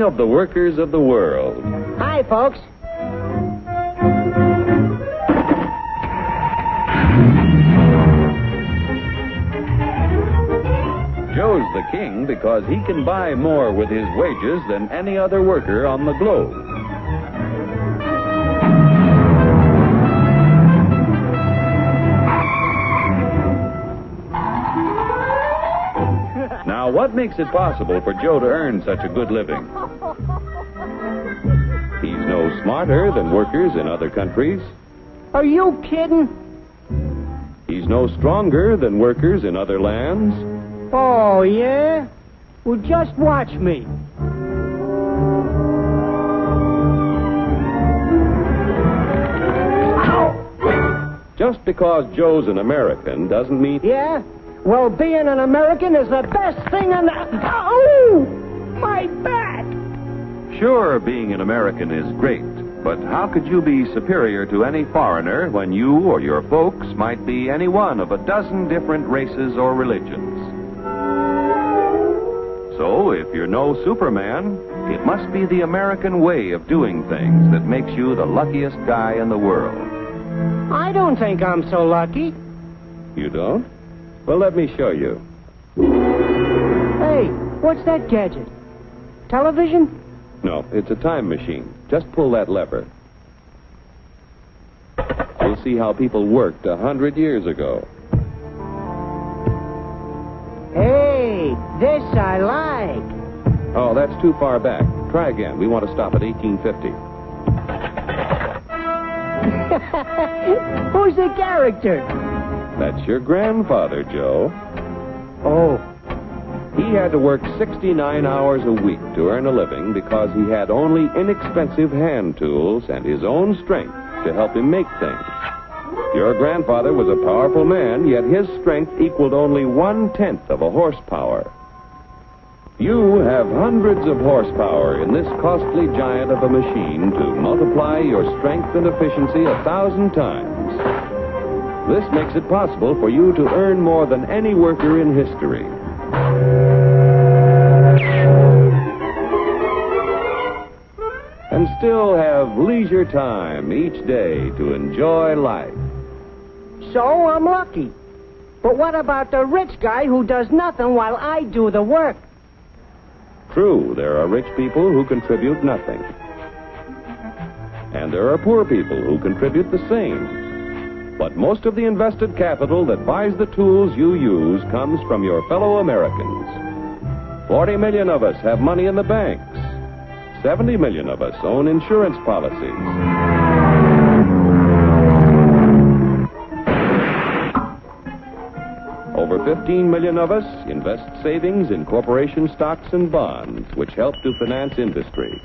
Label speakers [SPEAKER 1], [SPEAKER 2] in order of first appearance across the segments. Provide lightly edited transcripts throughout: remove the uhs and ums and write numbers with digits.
[SPEAKER 1] of the workers of the world.
[SPEAKER 2] Hi, folks.
[SPEAKER 1] Joe's the king because he can buy more with his wages than any other worker on the globe. Now, what makes it possible for Joe to earn such a good living? He's no smarter than workers in other countries.
[SPEAKER 2] Are you kidding?
[SPEAKER 1] He's no stronger than workers in other lands.
[SPEAKER 2] Oh, yeah? Well, just watch me. Ow!
[SPEAKER 1] Just because Joe's an American doesn't mean...
[SPEAKER 2] Yeah? Well, being an American is the best thing in the... Oh! My back!
[SPEAKER 1] Sure, being an American is great, but how could you be superior to any foreigner when you or your folks might be any one of a dozen different races or religions? So, if you're no Superman, it must be the American way of doing things that makes you the luckiest guy in the world.
[SPEAKER 2] I don't think I'm so lucky.
[SPEAKER 1] You don't? Well, let me show you.
[SPEAKER 2] Hey, what's that gadget? Television?
[SPEAKER 1] No, it's a time machine. Just pull that lever. You'll see how people worked 100 years ago.
[SPEAKER 2] Hey, this I like.
[SPEAKER 1] Oh, that's too far back. Try again. We want to stop at 1850.
[SPEAKER 2] Who's the character?
[SPEAKER 1] That's your grandfather, Joe.
[SPEAKER 2] Oh.
[SPEAKER 1] He had to work 69 hours a week to earn a living because he had only inexpensive hand tools and his own strength to help him make things. Your grandfather was a powerful man, yet his strength equaled only 1/10 of a horsepower. You have hundreds of horsepower in this costly giant of a machine to multiply your strength and efficiency 1,000 times. This makes it possible for you to earn more than any worker in history. And still have leisure time each day to enjoy life.
[SPEAKER 2] So I'm lucky. But what about the rich guy who does nothing while I do the work?
[SPEAKER 1] True, there are rich people who contribute nothing. And there are poor people who contribute the same. But most of the invested capital that buys the tools you use comes from your fellow Americans. 40 million of us have money in the banks. 70 million of us own insurance policies. Over 15 million of us invest savings in corporation stocks and bonds, which help to finance industry.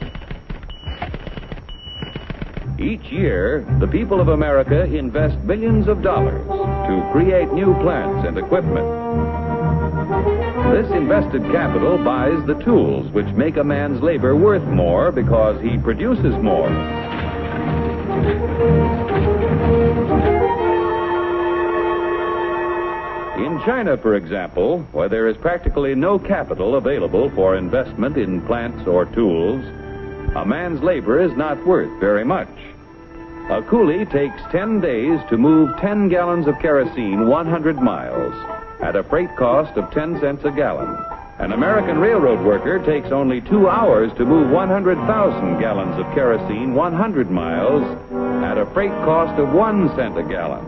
[SPEAKER 1] Each year, the people of America invest billions of dollars to create new plants and equipment. This invested capital buys the tools which make a man's labor worth more because he produces more. In China, for example, where there is practically no capital available for investment in plants or tools, a man's labor is not worth very much. A coolie takes 10 days to move 10 gallons of kerosene 100 miles at a freight cost of 10 cents a gallon. An American railroad worker takes only 2 hours to move 100,000 gallons of kerosene 100 miles at a freight cost of 1 cent a gallon.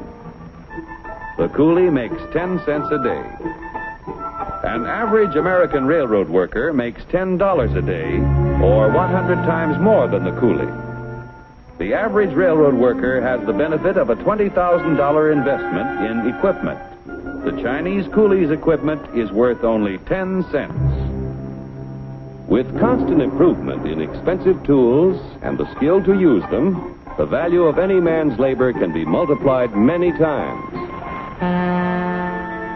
[SPEAKER 1] The coolie makes 10 cents a day. An average American railroad worker makes $10 a day, or 100 times more than the coolie. The average railroad worker has the benefit of a $20,000 investment in equipment. The Chinese coolie's equipment is worth only 10 cents. With constant improvement in expensive tools and the skill to use them, the value of any man's labor can be multiplied many times.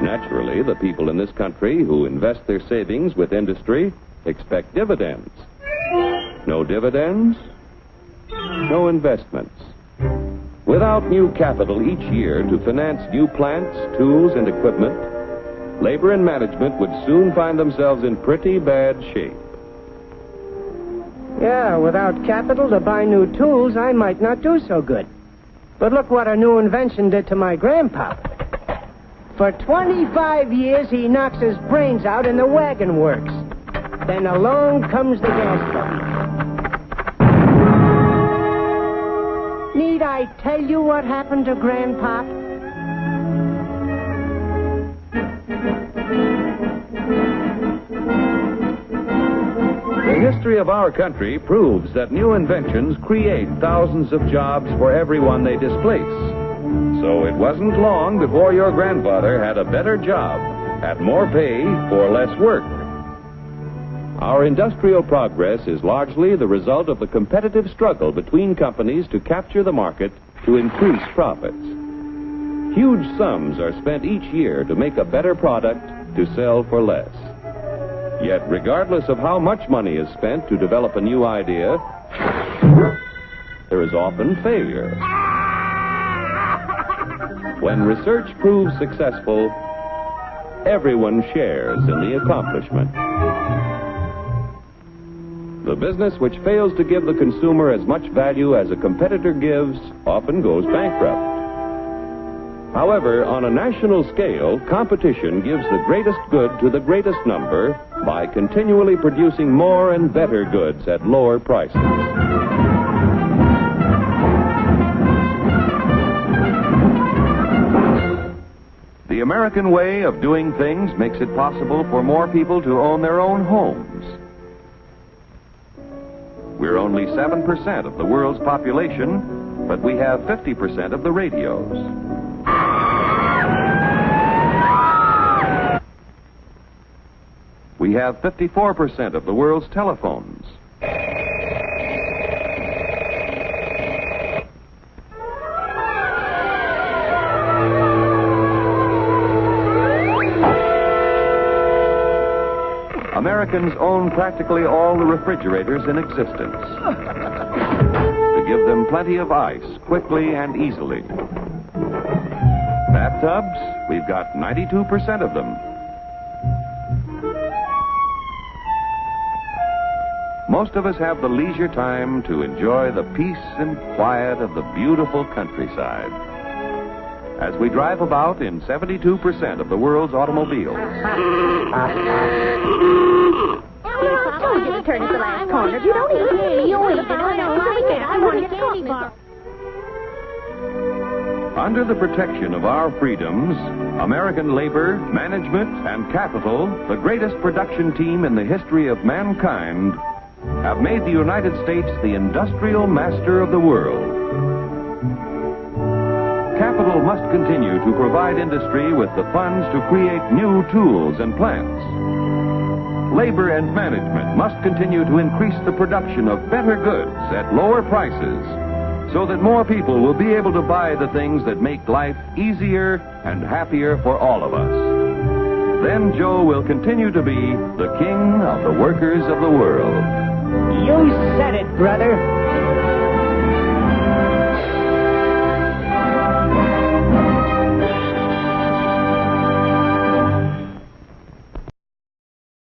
[SPEAKER 1] Naturally, the people in this country who invest their savings with industry expect dividends. No dividends, no investments. Without new capital each year to finance new plants, tools, and equipment, labor and management would soon find themselves in pretty bad shape.
[SPEAKER 2] Yeah, without capital to buy new tools, I might not do so good. But look what a new invention did to my grandpa. For 25 years, he knocks his brains out in the wagon works. Then along comes the gas button. Need I tell you what happened to Grandpop?
[SPEAKER 1] The history of our country proves that new inventions create thousands of jobs for everyone they displace. So it wasn't long before your grandfather had a better job, had more pay for less work. Our industrial progress is largely the result of the competitive struggle between companies to capture the market to increase profits. Huge sums are spent each year to make a better product to sell for less. Yet, regardless of how much money is spent to develop a new idea, there is often failure. When research proves successful, everyone shares in the accomplishment. The business which fails to give the consumer as much value as a competitor gives often goes bankrupt. However, on a national scale, competition gives the greatest good to the greatest number by continually producing more and better goods at lower prices. The American way of doing things makes it possible for more people to own their own homes. We're only 7% of the world's population, but we have 50% of the radios. We have 54% of the world's telephones. Americans own practically all the refrigerators in existence to give them plenty of ice quickly and easily. Bathtubs, we've got 92% of them. Most of us have the leisure time to enjoy the peace and quiet of the beautiful countryside as we drive about in 72% of the world's automobiles.
[SPEAKER 3] Don't just turn at the last corner. You don't even see you eat it. I want to get candy bar.
[SPEAKER 1] Under the protection of our freedoms, American labor, management, and capital, the greatest production team in the history of mankind, have made the United States the industrial master of the world. Capital must continue to provide industry with the funds to create new tools and plants. Labor and management must continue to increase the production of better goods at lower prices so that more people will be able to buy the things that make life easier and happier for all of us. Then Joe will continue to be the king of the workers of the world.
[SPEAKER 2] You said it, brother.